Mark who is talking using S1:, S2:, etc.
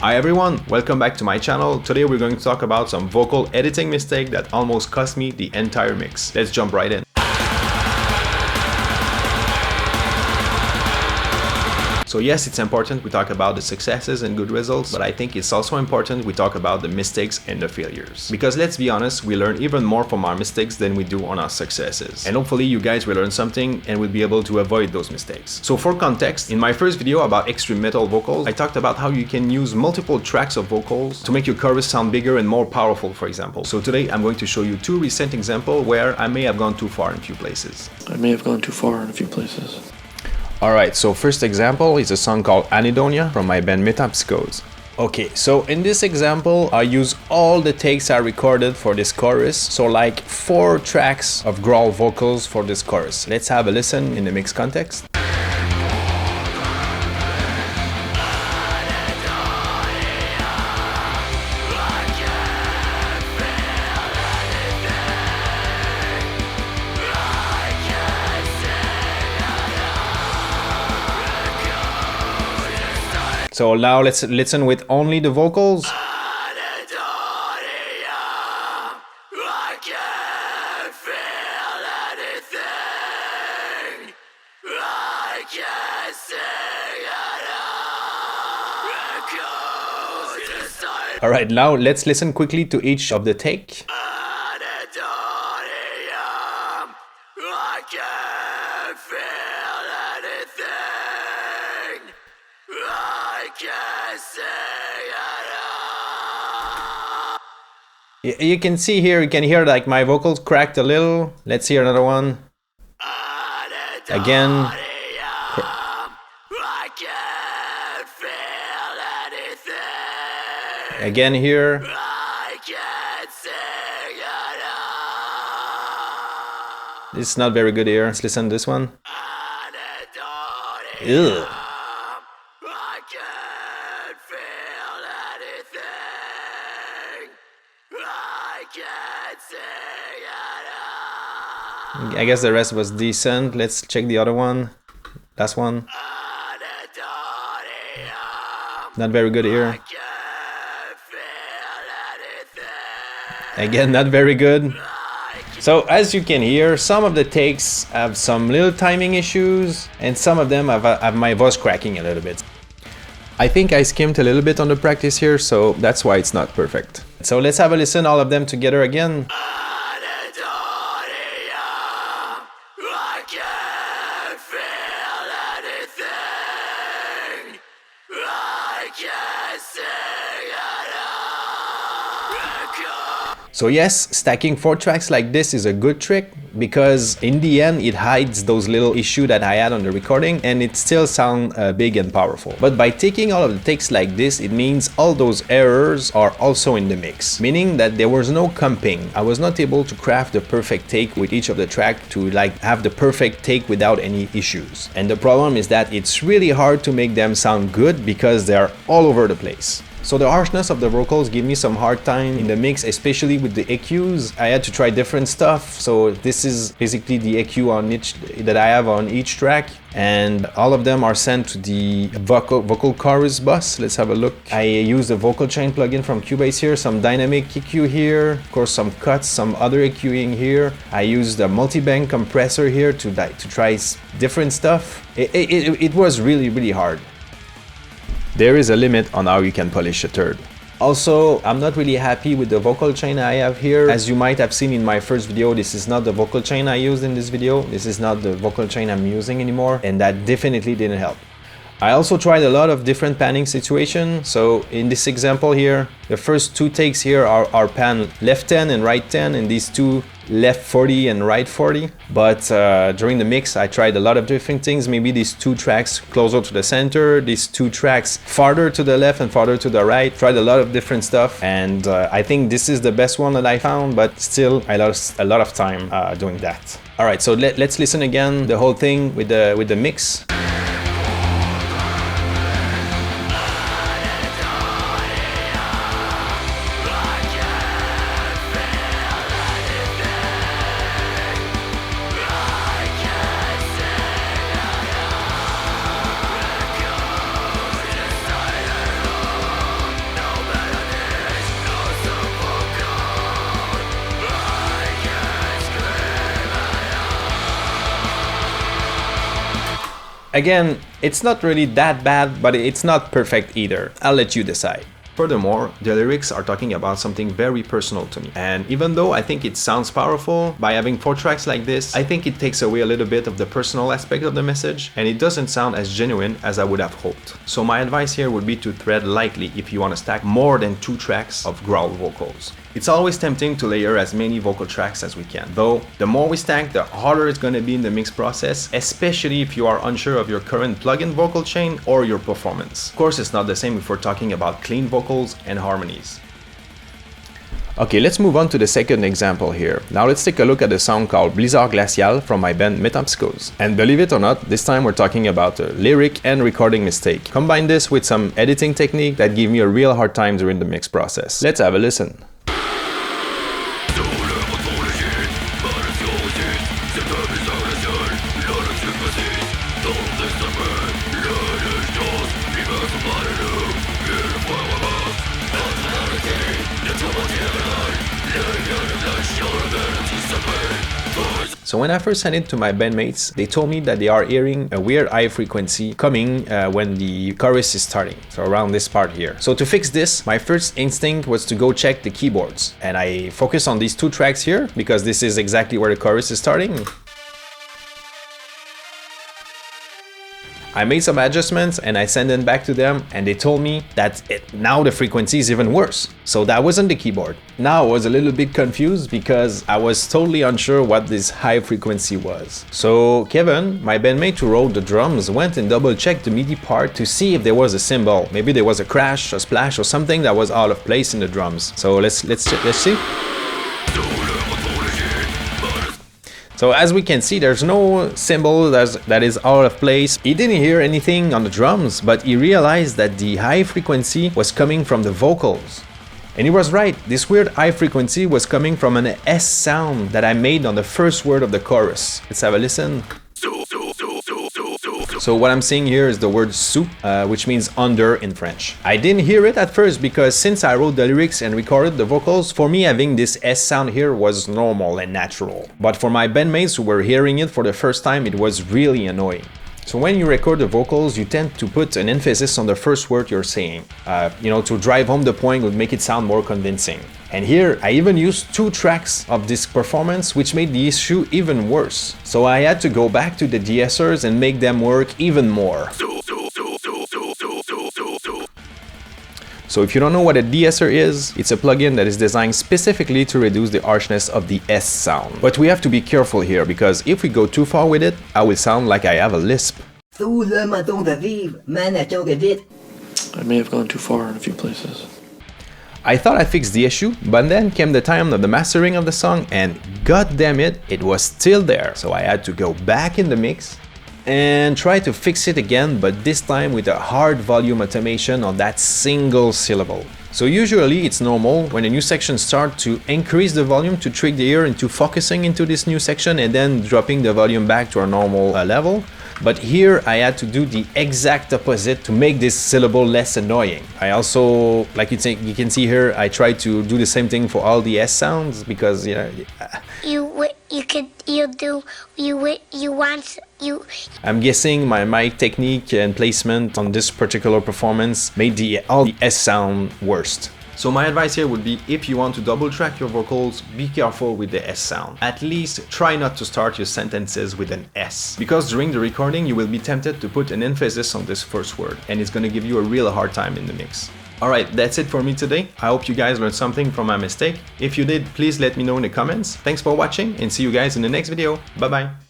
S1: Hi everyone, welcome back to my channel. Today we're going to talk about some vocal editing mistake that almost cost me the entire mix. Let's jump right in. So yes, it's important we talk about the successes and good results, but I think it's also important we talk about the mistakes and the failures. Because let's be honest, we learn even more from our mistakes than we do on our successes. And hopefully you guys will learn something and will be able to avoid those mistakes. So for context, in my first video about extreme metal vocals, I talked about how you can use multiple tracks of vocals to make your chorus sound bigger and more powerful, for example. So today I'm going to show you two recent examples where I may have gone too far in a few places. Alright, so first example is a song called Anedonia from my band Metapsychose. Okay, so in this example, I use all the takes I recorded for this chorus, so like 4 tracks of growl vocals for this chorus. Let's have a listen in the mix context. So now let's listen with only the vocals. Alright, now let's listen quickly to each of the take. You can see here, you can hear like my vocals cracked a little. Let's hear another one. Again. Again here. It's not very good here. Let's listen to this one. Ew. I guess the rest was decent. Let's check the other one. Last one. Not very good here. Again, not very good. So as you can hear, some of the takes have some little timing issues, and some of them have my voice cracking a little bit. I think I skimmed a little bit on the practice here, so that's why it's not perfect. So let's have a listen, all of them together again. So yes, stacking 4 tracks like this is a good trick because in the end it hides those little issues that I had on the recording and it still sounds big and powerful. But by taking all of the takes like this, it means all those errors are also in the mix, meaning that there was no comping. I was not able to craft the perfect take with each of the track to like have the perfect take without any issues. And the problem is that it's really hard to make them sound good because they're all over the place. So the harshness of the vocals give me some hard time in the mix, especially with the EQs. I had to try different stuff. So this is basically the EQ on each that I have on each track, and all of them are sent to the vocal chorus bus. Let's have a look. I use the vocal chain plugin from Cubase here, some dynamic EQ here, of course some cuts, some other EQing here. I use the multi-bank compressor here to try different stuff. It was really hard. There is a limit on how you can polish a turd. Also, I'm not really happy with the vocal chain I have here. As you might have seen in my first video, this is not the vocal chain I used in this video. This is not the vocal chain I'm using anymore, and that definitely didn't help. I also tried a lot of different panning situations. So in this example here, the first 2 takes here are pan left 10 and right 10, and these 2 left 40 and right 40. But during the mix, I tried a lot of different things. Maybe these 2 tracks closer to the center, these 2 tracks farther to the left and farther to the right. Tried a lot of different stuff, and I think this is the best one that I found, but still I lost a lot of time doing that. Alright, so let's listen again, the whole thing with the mix. Again, it's not really that bad, but it's not perfect either. I'll let you decide. Furthermore, the lyrics are talking about something very personal to me. And even though I think it sounds powerful, by having 4 tracks like this, I think it takes away a little bit of the personal aspect of the message, and it doesn't sound as genuine as I would have hoped. So my advice here would be to tread lightly if you want to stack more than 2 tracks of growl vocals. It's always tempting to layer as many vocal tracks as we can, though the more we stack, the harder it's going to be in the mix process, especially if you are unsure of your current plugin vocal chain or your performance. Of course, it's not the same if we're talking about clean vocals and harmonies. Okay, let's move on to the second example here. Now let's take a look at the song called Blizzard Glacial from my band Metempsychose. And believe it or not, this time we're talking about a lyric and recording mistake. Combine this with some editing technique that gave me a real hard time during the mix process. Let's have a listen. So when I first sent it to my bandmates, they told me that they are hearing a weird high frequency coming when the chorus is starting, so around this part here. So to fix this, my first instinct was to go check the keyboards, and I focused on these 2 tracks here because this is exactly where the chorus is starting. I made some adjustments and I sent them back to them, and they told me that now the frequency is even worse. So that wasn't the keyboard. Now I was a little bit confused because I was totally unsure what this high frequency was. So Kevin, my bandmate who wrote the drums, went and double checked the MIDI part to see if there was a cymbal. Maybe there was a crash, a splash, or something that was out of place in the drums. So let's see. So as we can see, there's no cymbal that is out of place. He didn't hear anything on the drums, but he realized that the high frequency was coming from the vocals. And he was right, this weird high frequency was coming from an S sound that I made on the first word of the chorus. Let's have a listen. So what I'm seeing here is the word sous, which means under in French. I didn't hear it at first because since I wrote the lyrics and recorded the vocals, for me having this S sound here was normal and natural. But for my bandmates who were hearing it for the first time, it was really annoying. So when you record the vocals, you tend to put an emphasis on the first word you're saying. To drive home the point would make it sound more convincing. And here, I even used 2 tracks of this performance, which made the issue even worse. So I had to go back to the de-essers and make them work even more. So if you don't know what a de-esser is, it's a plugin that is designed specifically to reduce the harshness of the S sound. But we have to be careful here, because if we go too far with it, I will sound like I have a lisp.
S2: I
S3: may have gone too far in a few places.
S1: I thought I fixed the issue, but then came the time of the mastering of the song, and god damn it, it was still there. So I had to go back in the mix and try to fix it again, but this time with a hard volume automation on that single syllable. So usually it's normal when a new section starts to increase the volume to trick the ear into focusing into this new section and then dropping the volume back to our normal level. But here I had to do the exact opposite to make this syllable less annoying. I also, like you can see here, I tried to do the same thing for all the S sounds because, I'm guessing my mic technique and placement on this particular performance made all the S sound worst. So my advice here would be, if you want to double track your vocals, be careful with the S sound. At least try not to start your sentences with an S, because during the recording you will be tempted to put an emphasis on this first word, and it's gonna give you a real hard time in the mix. Alright, that's it for me today. I hope you guys learned something from my mistake. If you did, please let me know in the comments. Thanks for watching, and see you guys in the next video. Bye bye!